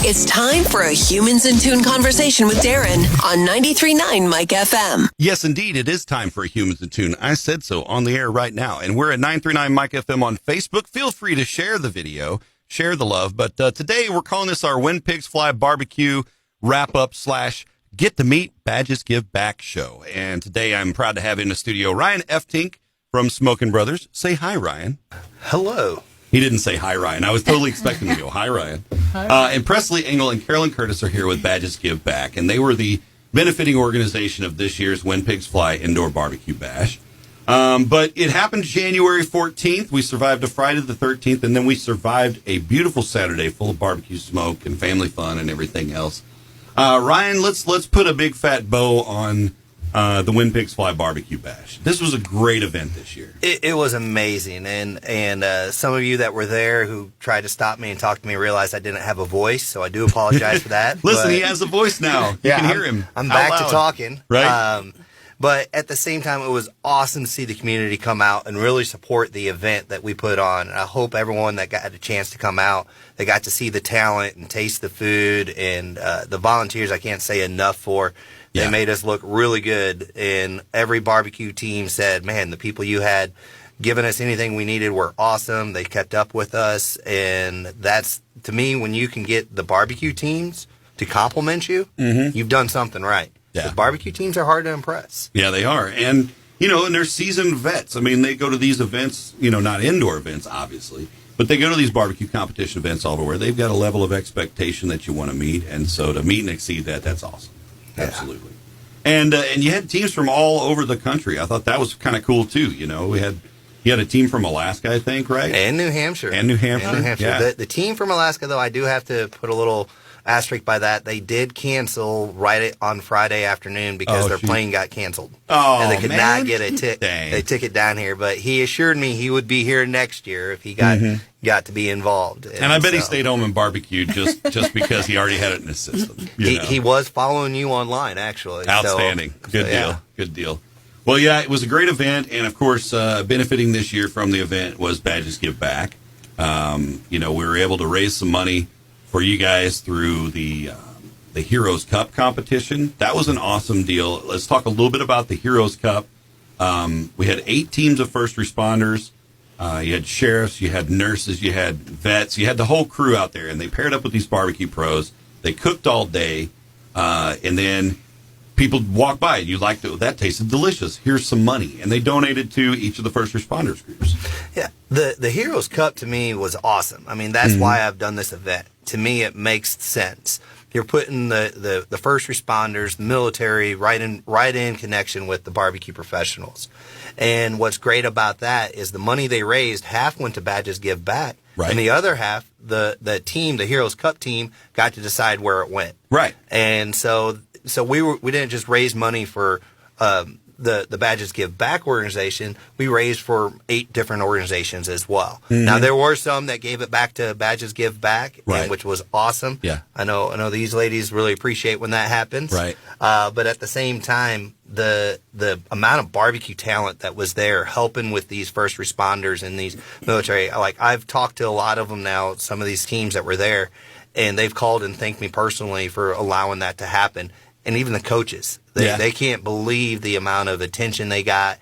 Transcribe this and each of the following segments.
It's time for a Humans in Tune conversation with Darren on 93.9 Mike FM. Yes, indeed. It is time for a Humans in Tune. I said so on the air right now. And we're at 93.9 Mike FM on Facebook. Feel free to share the video, share the love. But today we're calling this our When Pigs Fly Barbecue wrap-up / Get to Meet Badges Give Back show. And today I'm proud to have in the studio Ryan F. Tink from Smokin' Brothers. Say hi, Ryan. Hello. He didn't say hi, Ryan. I was totally expecting him to go, hi, Ryan. And Presley Engel and Carolyn Curtis are here with Badges Give Back, and they were the benefiting organization of this year's When Pigs Fly Indoor Barbecue Bash. But it happened January 14th. We survived a Friday the 13th, and then we survived a beautiful Saturday full of barbecue smoke and family fun and everything else. Ryan, let's put a big fat bow on the When Pigs Fly Barbecue Bash. This was a great event this year. It was amazing, and some of you that were there who tried to stop me and talk to me realized I didn't have a voice, so I do apologize for that. Listen, he has a voice now. You can hear him. I'm back to talking. Right. But at the same time, it was awesome to see the community come out and really support the event that we put on. And I hope everyone that got a chance to come out, they got to see the talent and taste the food, and the volunteers I can't say enough for. They made us look really good, and every barbecue team said, man, the people you had giving us anything we needed were awesome. They kept up with us, and that's, to me, when you can get the barbecue teams to compliment you, you've done something right. Yeah. The barbecue teams are hard to impress. Yeah, they are. And, and they're seasoned vets. I mean, they go to these events, not indoor events, obviously, but they go to these barbecue competition events all over. They've got a level of expectation that you want to meet, and so to meet and exceed that, that's awesome. Absolutely. And you had teams from all over the country. I thought that was kind of cool, too. You had a team from Alaska, I think, right? And New Hampshire. Yeah. The team from Alaska, though, I do have to put a little asterisk by that. They did cancel right on Friday afternoon because their plane got canceled. Oh, and they could man. not get a ticket down here. But he assured me he would be here next year if he got to be involved. And I bet he stayed home and barbecued just because he already had it in his system. He was following you online, actually. Outstanding. Good deal. Well, yeah, it was a great event. And, of course, benefiting this year from the event was Badges Give Back. We were able to raise some money for you guys through the Heroes Cup competition. That was an awesome deal. Let's talk a little bit about the Heroes Cup. We had 8 teams of first responders. You had sheriffs, you had nurses, you had vets, you had the whole crew out there, and they paired up with these barbecue pros. They cooked all day, and then people walked by, and you liked it. That tasted delicious. Here's some money. And they donated to each of the first responders groups. Yeah, the Heroes Cup to me was awesome. I mean, that's why I've done this event. To me, it makes sense. You're putting the first responders, the military, right in connection with the barbecue professionals. And what's great about that is the money they raised, half went to Badges Give Back. Right. And the other half, the team, the Heroes Cup team, got to decide where it went. Right. And so we didn't just raise money for the Badges Give Back organization. We raised for 8 different organizations as well. Now, there were some that gave it back to Badges Give Back, which was awesome. Yeah. I know these ladies really appreciate when that happens. Right. But at the same time, the amount of barbecue talent that was there helping with these first responders and these military, like I've talked to a lot of them now, some of these teams that were there, and they've called and thanked me personally for allowing that to happen. And even the coaches, they can't believe the amount of attention they got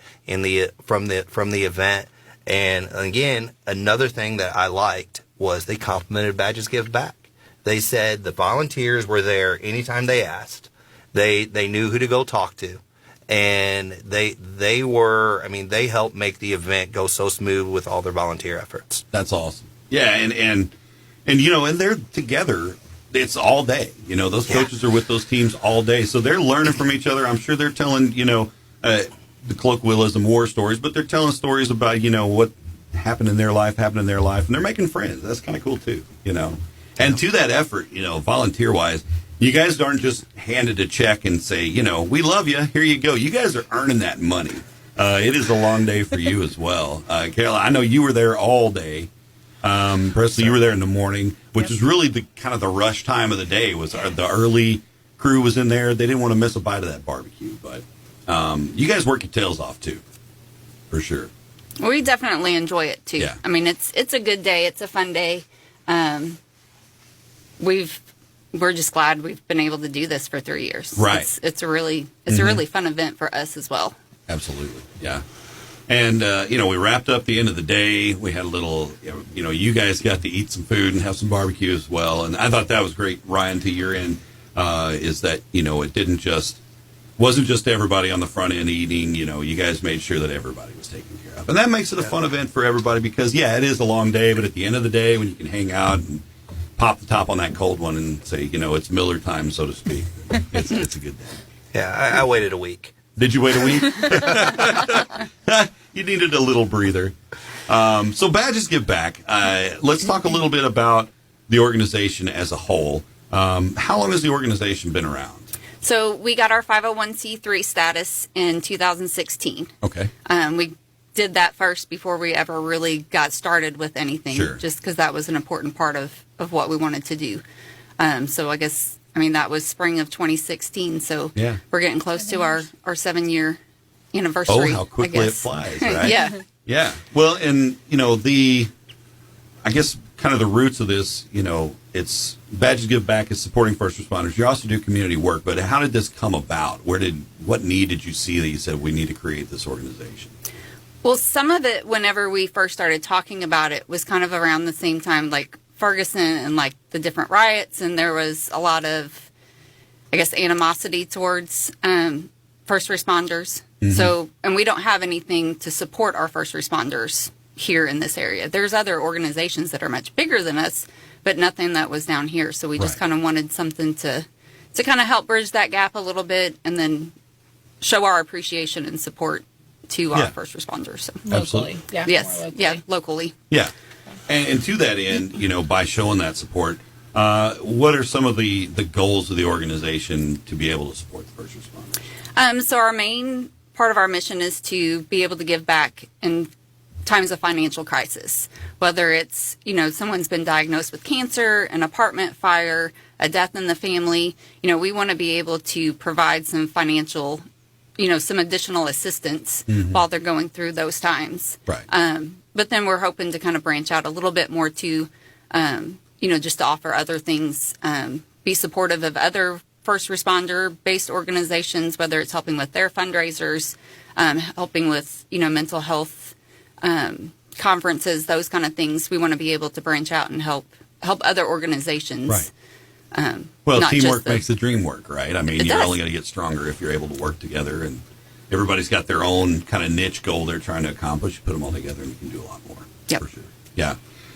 from the event. And again, another thing that I liked was they complimented Badges Give Back. They said the volunteers were there anytime they asked. They knew who to go talk to, and they helped make the event go so smooth with all their volunteer efforts. That's awesome. Yeah, and they're together. It's all day. Those coaches are with those teams all day. So they're learning from each other. I'm sure they're telling, the colloquialism war stories, but they're telling stories about, what happened in their life, and they're making friends. That's kind of cool, too, And to that effort, volunteer-wise, you guys aren't just handed a check and say, we love you, here you go. You guys are earning that money. It is a long day for you as well. Carol, I know you were there all day. Presley, you were there in the morning, which is really the kind of the rush time of the day. Was the early crew was in there. They didn't want to miss a bite of that barbecue, but you guys work your tails off too, for sure. We definitely enjoy it too. Yeah. I mean, it's a good day. It's a fun day. We've we're just glad we've been able to do this for 3 years. Right. It's a really fun event for us as well. Absolutely. Yeah. And, we wrapped up the end of the day. We had a little, you guys got to eat some food and have some barbecue as well. And I thought that was great, Ryan, to your end, is that, it wasn't just everybody on the front end eating. You guys made sure that everybody was taken care of. And that makes it a fun event for everybody because, it is a long day. But at the end of the day, when you can hang out and pop the top on that cold one and say, it's Miller time, so to speak, it's a good day. Yeah, I waited a week. Did you wait a week? You needed a little breather. So Badges Give Back. Let's talk a little bit about the organization as a whole. How long has the organization been around? So we got our 501c3 status in 2016. Okay. We did that first before we ever really got started with anything, Sure. just because that was an important part of what we wanted to do. So I guess, that was spring of 2016, so we're getting close to our 7-year anniversary. Oh, how quickly it flies, right? Yeah. Yeah. Well, and, I guess kind of the roots of this, it's Badges Give Back is supporting first responders. You also do community work, but how did this come about? What need did you see that you said we need to create this organization? Well, some of it, whenever we first started talking about it, was kind of around the same time, like Ferguson and like the different riots, and there was a lot of, I guess, animosity towards first responders. Mm-hmm. So, and we don't have anything to support our first responders here in this area. There's other organizations that are much bigger than us, but nothing that was down here. So we just kind of wanted something to kind of help bridge that gap a little bit, and then show our appreciation and support to our first responders. So. Locally. Yeah. Yes. More locally. Yeah. Locally. Yeah. And to that end, by showing that support, what are some of the goals of the organization to be able to support the first responders? So our main part of our mission is to be able to give back in times of financial crisis, whether it's, someone's been diagnosed with cancer, an apartment fire, a death in the family. We want to be able to provide some financial, some additional assistance while they're going through those times. Right. But then we're hoping to kind of branch out a little bit more to, just to offer other things, be supportive of other first responder based organizations, whether it's helping with their fundraisers, helping with, mental health conferences, those kind of things. We want to be able to branch out and help other organizations. Right. Teamwork makes the dream work, right? You're only going to get stronger if you're able to work together, and everybody's got their own kind of niche goal they're trying to accomplish. You put them all together and you can do a lot more. Yep. For sure. Yeah.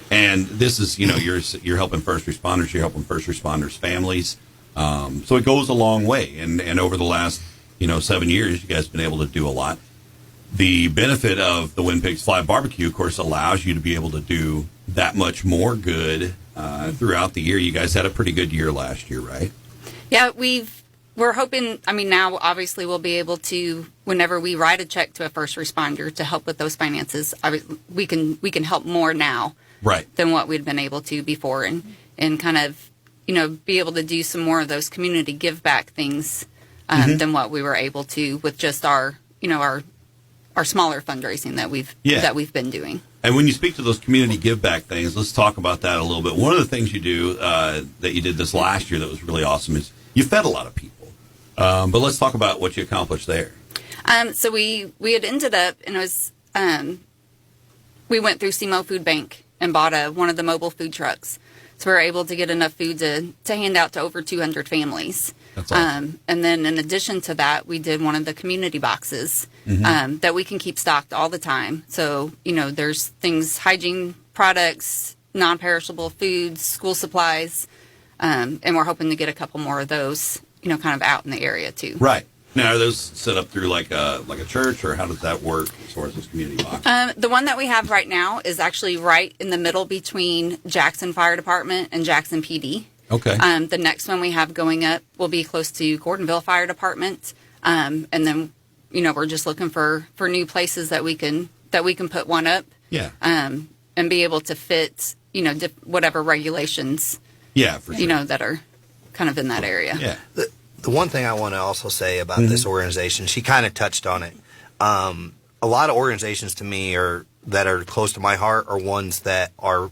And this is, you're helping first responders, you're helping first responders' families. So it goes a long way. And over the last, 7 years, you guys have been able to do a lot. The benefit of the When Pigs Fly barbecue, of course, allows you to be able to do that much more good throughout the year. You guys had a pretty good year last year, right? Yeah, we're hoping, now obviously we'll be able to, whenever we write a check to a first responder to help with those finances, we can help more now than what we'd been able to before, and kind of, be able to do some more of those community give back things than what we were able to with just our smaller fundraising that we've been doing. And when you speak to those community give back things, let's talk about that a little bit. One of the things you do that you did this last year that was really awesome is you fed a lot of people. But let's talk about what you accomplished there. So we had ended up, and it was, we went through SEMO Food Bank and bought one of the mobile food trucks. So we were able to get enough food to hand out to over 200 families. That's awesome. And then in addition to that, we did one of the community boxes that we can keep stocked all the time. So, there's things, hygiene products, non-perishable foods, school supplies, and we're hoping to get a couple more of those, kind of out in the area too. Right. Now, are those set up through like a church, or how does that work as far as those community boxes? The one that we have right now is actually right in the middle between Jackson Fire Department and Jackson PD. Okay. The next one we have going up will be close to Gordonville Fire Department, and then we're just looking for new places that we can put one up. Yeah. And be able to fit whatever regulations. Yeah, for sure. That are kind of in that area. Yeah. The one thing I want to also say about this organization, she kind of touched on it. A lot of organizations to me that are close to my heart are ones that are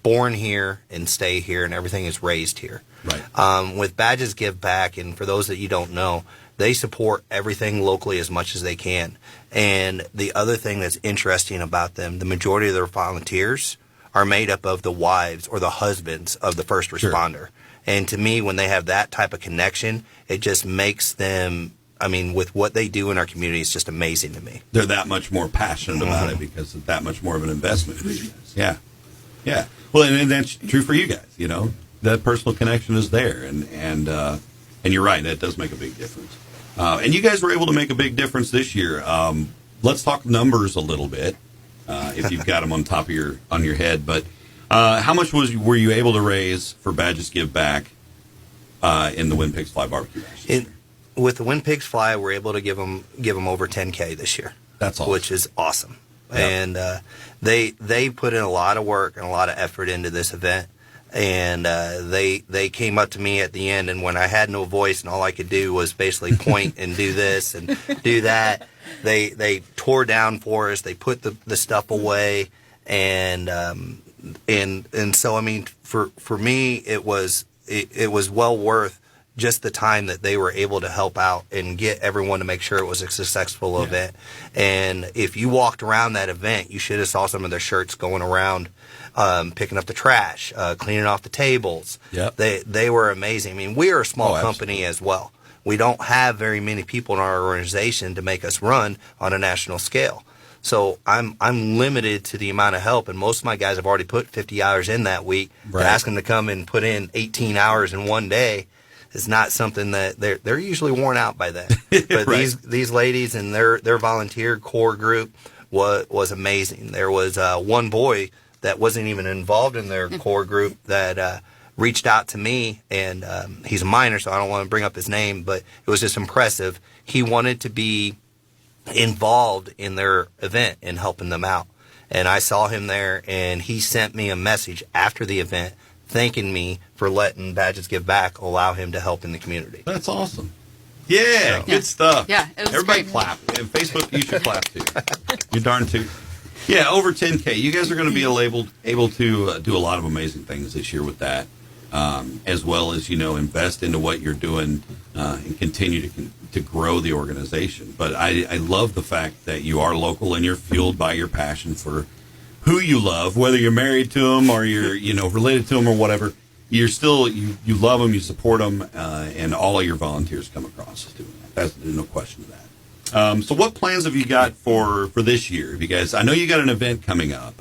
born here and stay here, and everything is raised here. Right. With Badges Give Back, and for those that you don't know, they support everything locally as much as they can. And the other thing that's interesting about them, the majority of their volunteers are made up of the wives or the husbands of the first responder. Sure. And to me, when they have that type of connection, it just makes them, I mean, with what they do in our community, it's just amazing to me. They're that much more passionate about it because it's that much more of an investment for you guys. Yeah. Yeah. Well, and that's true for you guys, you know. That personal connection is there. And you're right, that does make a big difference. And you guys were able to make a big difference this year. Let's talk numbers a little bit, if you've got them on your head. But how much were you able to raise for Badges Give Back in the When Pigs Fly barbecue bash? With the When Pigs Fly, we're able to give them over $10K this year. That's awesome. Which is awesome. Yep. And they put in a lot of work and a lot of effort into this event. And they came up to me at the end, and when I had no voice and all I could do was basically point and do this and do that, they tore down for us. They put the stuff away, and so I mean, for me, it was well worth just the time that they were able to help out and get everyone to make sure it was a successful event. And if you walked around that event, you should have saw some of their shirts going around. Picking up the trash, cleaning off the tables. Yep. They were amazing. I mean, we are a small company as well. We don't have very many people in our organization to make us run on a national scale. So I'm limited to the amount of help, and most of my guys have already put 50 hours in that week. Right. To ask them to come and put in 18 hours in one day is not something that they're usually worn out by that. But right. these ladies and their volunteer core group was amazing. There was one boy that wasn't even involved in their core group that reached out to me, and he's a minor, so I don't want to bring up his name, but it was just impressive. He wanted to be involved in their event and helping them out. And I saw him there, and he sent me a message after the event thanking me for letting Badges Give Back allow him to help in the community. That's awesome. Yeah, good stuff. Yeah, it was Everybody great. clap. And Facebook, you should clap too. You darn too. Yeah, over 10K. You guys are going to be able to do a lot of amazing things this year with that, as well as, you know, invest into what you're doing and continue to grow the organization. But I love the fact that you are local and you're fueled by your passion for who you love, whether you're married to them or you're, you know, related to them or whatever. You're still, you love them, you support them, and all of your volunteers come across as doing that. There's no question of that. So what plans have you got for this year? Have you guys, I know you got an event coming up,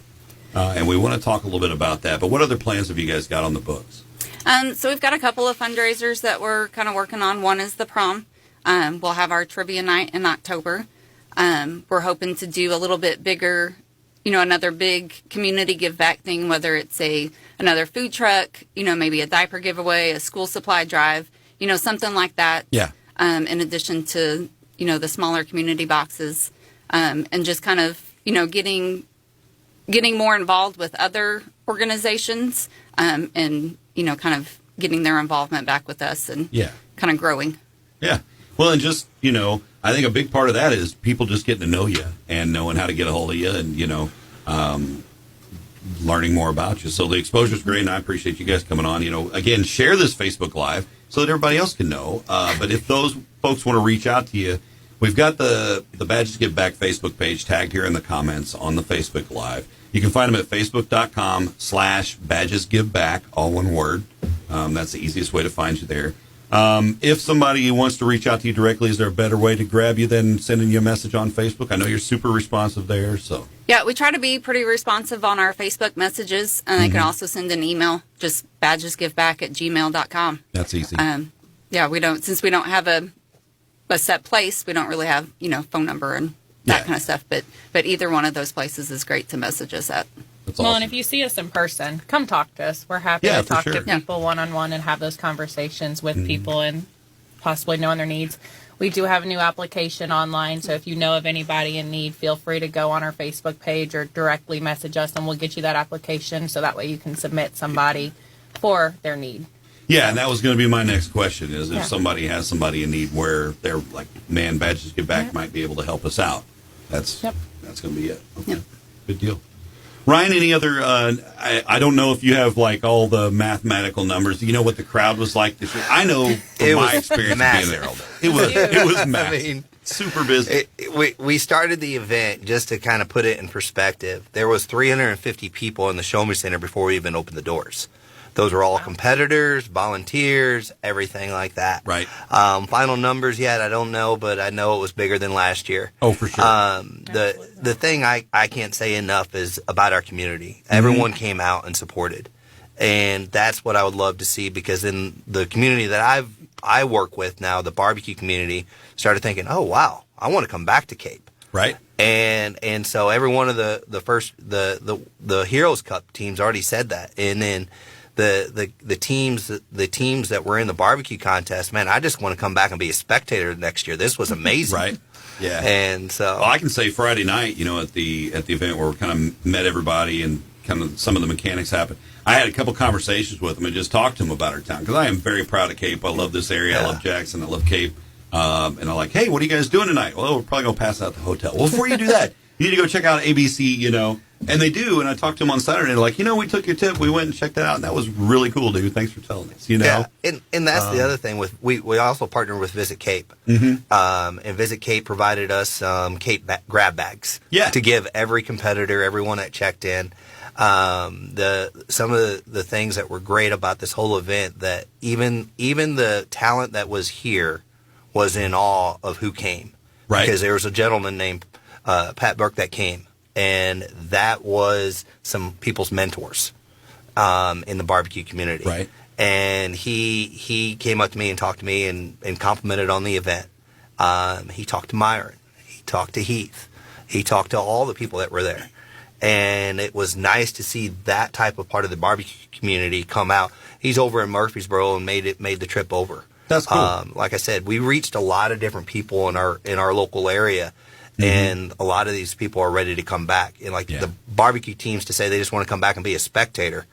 and we want to talk a little bit about that, but what other plans have you guys got on the books? So we've got a couple of fundraisers that we're kind of working on. One is the prom. We'll have our trivia night in October. We're hoping to do a little bit bigger, you know, another big community give back thing, whether it's another food truck, you know, maybe a diaper giveaway, a school supply drive, you know, something like that. Yeah. In addition to, you know, the smaller community boxes, and just kind of, you know, getting more involved with other organizations, and, you know, kind of getting their involvement back with us and kind of growing. Yeah. Well, and just, you know, I think a big part of that is people just getting to know you and knowing how to get a hold of you and, you know, learning more about you. So the exposure is great, and I appreciate you guys coming on. You know, again, share this Facebook Live so that everybody else can know. But if those folks want to reach out to you, we've got the Badges Give Back Facebook page tagged here in the comments on the Facebook Live. You can find them at facebook.com/badgesgiveback, all one word. That's the easiest way to find you there. If somebody wants to reach out to you directly, is there a better way to grab you than sending you a message on Facebook? I know you're super responsive there, so. Yeah, we try to be pretty responsive on our Facebook messages, and they can also send an email, just badgesgiveback@gmail.com. That's easy. Yeah, since we don't have a set place, we don't really have, you know, phone number and that kind of stuff, but either one of those places is great to message us at. That's well, awesome. And if you see us in person, come talk to us. We're happy to talk to people one-on-one and have those conversations with people and possibly knowing their needs. We do have a new application online, so if you know of anybody in need, feel free to go on our Facebook page or directly message us, and we'll get you that application so that way you can submit somebody for their need. Yeah, and that was going to be my next question, is if somebody has somebody in need where they're like, man, Badges Give Back might be able to help us out. That's going to be it. Okay. Good deal. Ryan, any other? I don't know if you have like all the mathematical numbers. Do you know what the crowd was like this year? I know from my experience being there all day. It was massive. I mean, super busy. We started the event, just to kind of put it in perspective. There was 350 people in the Show Me Center before we even opened the doors. Those were all competitors, volunteers, everything like that. Right. Final numbers yet, I don't know, but I know it was bigger than last year. Oh, for sure. The thing I can't say enough is about our community. Everyone came out and supported. And that's what I would love to see, because in the community that I work with now, the barbecue community, started thinking, oh, wow, I want to come back to Cape. Right. And so every one of the Heroes Cup teams already said that. And then the teams that were in the barbecue contest, man, I just want to come back and be a spectator next year. This was amazing. Right. Yeah. And so I can say Friday night, at the event where we kind of met everybody and kind of some of the mechanics happened. I had a couple conversations with them and just talked to them about our town, because I am very proud of Cape. I love this area. I love Jackson. I love Cape. And I'm like, hey, what are you guys doing tonight? Well, we're probably going to pass out the hotel. Well, before you do that, you need to go check out ABC, And they do, and I talked to them on Saturday, and they're like, we took your tip, we went and checked that out, and that was really cool, dude. Thanks for telling us, Yeah, and that's the other thing. We also partnered with Visit Cape. And Visit Cape provided us Cape grab bags to give every competitor, everyone that checked in. Some of the things that were great about this whole event, that even the talent that was here was in awe of who came. Right. Because there was a gentleman named Pat Burke that came, and that was some people's mentors in the barbecue community. Right. And he came up to me and talked to me and complimented on the event. He talked to Myron. He talked to Heath. He talked to all the people that were there. And it was nice to see that type of part of the barbecue community come out. He's over in Murfreesboro and made the trip over. That's cool. Like I said, we reached a lot of different people in our local area, and a lot of these people are ready to come back. And the barbecue teams to say they just want to come back and be a spectator,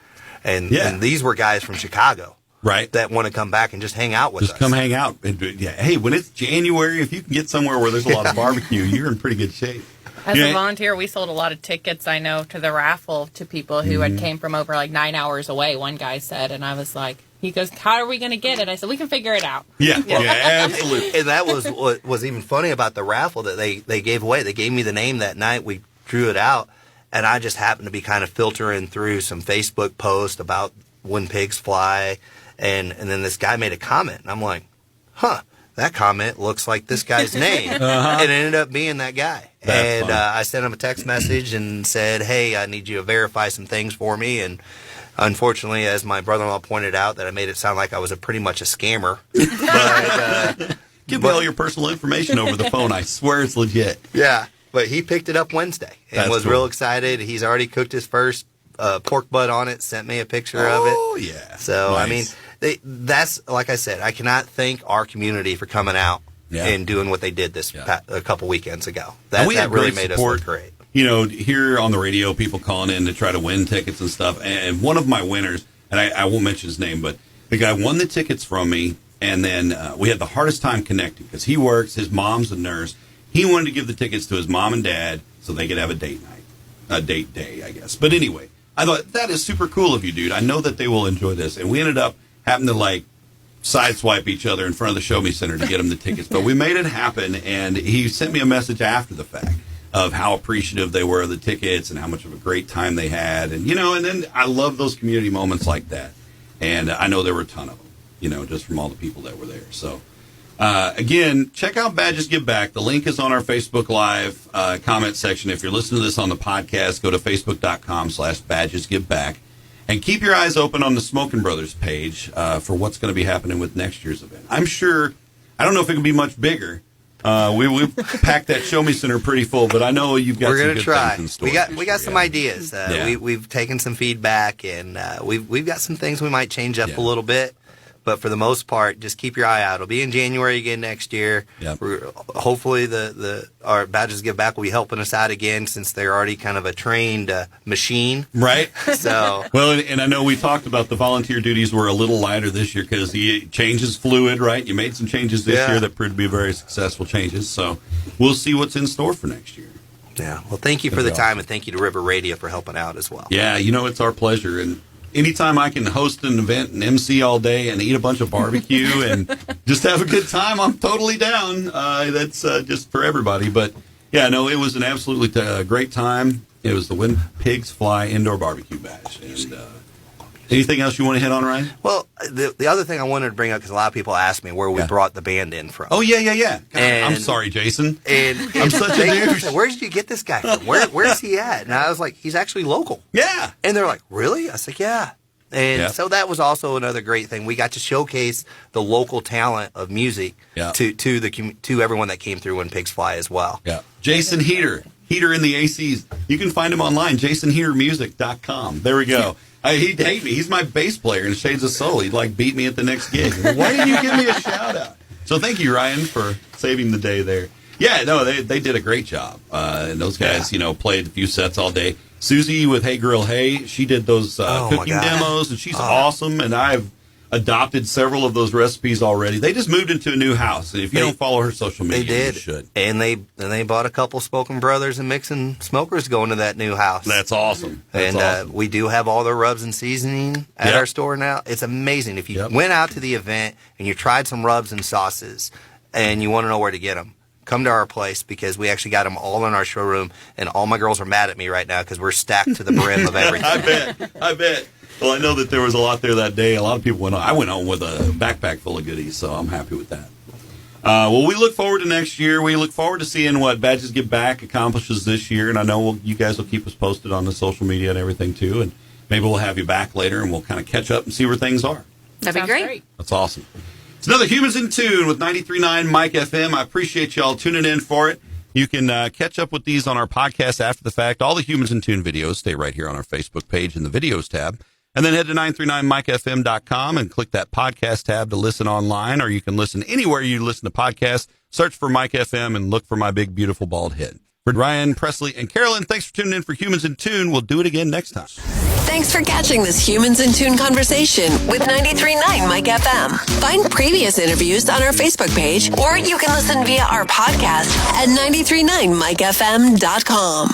and these were guys from Chicago, right, that want to come back and just hang out with us. Just come hang out. Hey, when it's January, if you can get somewhere where there's a lot of barbecue, you're in pretty good shape. As a volunteer, we sold a lot of tickets, I know, to the raffle to people who had came from over 9 hours away, one guy said. And I was like, he goes, how are we going to get it? I said, we can figure it out. Yeah, absolutely. And that was what was even funny about the raffle that they gave away. They gave me the name that night. We drew it out. And I just happened to be kind of filtering through some Facebook posts about when pigs fly. And then this guy made a comment. And I'm like, that comment looks like this guy's name. And it ended up being that guy. That's funny. I sent him a text message and said, hey, I need you to verify some things for me. And unfortunately, as my brother-in-law pointed out, that I made it sound like I was pretty much a scammer. But give me all your personal information over the phone. I swear it's legit. Yeah, but he picked it up Wednesday and was real excited. He's already cooked his first pork butt on it, sent me a picture of it. Oh, yeah. So, nice. I mean, that's, like I said, I cannot thank our community for coming out and doing what they did a couple weekends ago. That really made us look great. Here on the radio, people calling in to try to win tickets and stuff. And one of my winners, and I won't mention his name, but the guy won the tickets from me. And then we had the hardest time connecting because he works, his mom's a nurse. He wanted to give the tickets to his mom and dad so they could have a date night, a date day, I guess. But anyway, I thought, that is super cool of you, dude. I know that they will enjoy this. And we ended up having to, sideswipe each other in front of the Show Me Center to get him the tickets. But we made it happen, and he sent me a message after the fact of how appreciative they were of the tickets and how much of a great time they had. And, and then I love those community moments like that. And I know there were a ton of them, just from all the people that were there. So, again, check out Badges Give Back. The link is on our Facebook Live comment section. If you're listening to this on the podcast, go to facebook.com/badgesgiveback. And keep your eyes open on the Smokin' Brothers page for what's going to be happening with next year's event. I'm sure, I don't know if it can be much bigger. We've packed that Show Me Center pretty full, but I know you've got some good things in store. We got some ideas. We've taken some feedback, and we've got some things we might change up a little bit. But for the most part, just keep your eye out. It'll be in January again next year. Yep. Hopefully, our Badges Give Back will be helping us out again, since they're already kind of a trained machine. Right. So well, and I know we talked about the volunteer duties were a little lighter this year because the change is fluid, right? You made some changes this year that proved to be very successful changes. So we'll see what's in store for next year. Yeah. Well, thank you for the time, and thank you to River Radio for helping out as well. Yeah, it's our pleasure. And anytime I can host an event and MC all day and eat a bunch of barbecue and just have a good time, I'm totally down. That's just for everybody. But, yeah, no, it was an absolutely great time. It was the When Pigs Fly Indoor Barbecue Bash. And anything else you want to hit on, Ryan? Well, the other thing I wanted to bring up, because a lot of people ask me where we brought the band in from. Oh, yeah. God, I'm sorry, Jason. And I'm such a douche. Where did you get this guy from? Where's he at? And I was like, he's actually local. Yeah. And they're like, really? I was like, yeah. And so that was also another great thing. We got to showcase the local talent of music to everyone that came through When Pigs Fly as well. Yeah. Jason Heater in the ACs. You can find him online, jasonheatermusic.com. There we go. He'd hate me. He's my bass player in Shades of Soul. He'd beat me at the next gig. Why didn't you give me a shout out? So thank you, Ryan, for saving the day there. Yeah, no, they did a great job. And those guys, played a few sets all day. Susie with Hey Girl Hey, she did those cooking demos, and she's awesome. And I've adopted several of those recipes already. They just moved into a new house. And if you don't follow her social media, you should. And they bought a couple Smoking Brothers and Mixing Smokers going to that new house. That's awesome. We do have all the rubs and seasoning at our store now. It's amazing. If you went out to the event and you tried some rubs and sauces and you want to know where to get them, come to our place, because we actually got them all in our showroom, and all my girls are mad at me right now because we're stacked to the brim of everything. I bet. Well, I know that there was a lot there that day. A lot of people went on. I went home with a backpack full of goodies, so I'm happy with that. Well, we look forward to next year. We look forward to seeing what Badges Get Back accomplishes this year, and I know you guys will keep us posted on the social media and everything, too, and maybe we'll have you back later, and we'll kind of catch up and see where things are. That'd be great. That's awesome. It's another Humans in Tune with 93.9 Mike FM. I appreciate y'all tuning in for it. You can catch up with these on our podcast after the fact. All the Humans in Tune videos stay right here on our Facebook page in the videos tab. And then head to 939mikefm.com and click that podcast tab to listen online, or you can listen anywhere you listen to podcasts. Search for Mike FM and look for my big, beautiful, bald head. For Ryan, Presley, and Carolyn, thanks for tuning in for Humans in Tune. We'll do it again next time. Thanks for catching this Humans in Tune conversation with 93.9 Mike FM. Find previous interviews on our Facebook page, or you can listen via our podcast at 939mikefm.com.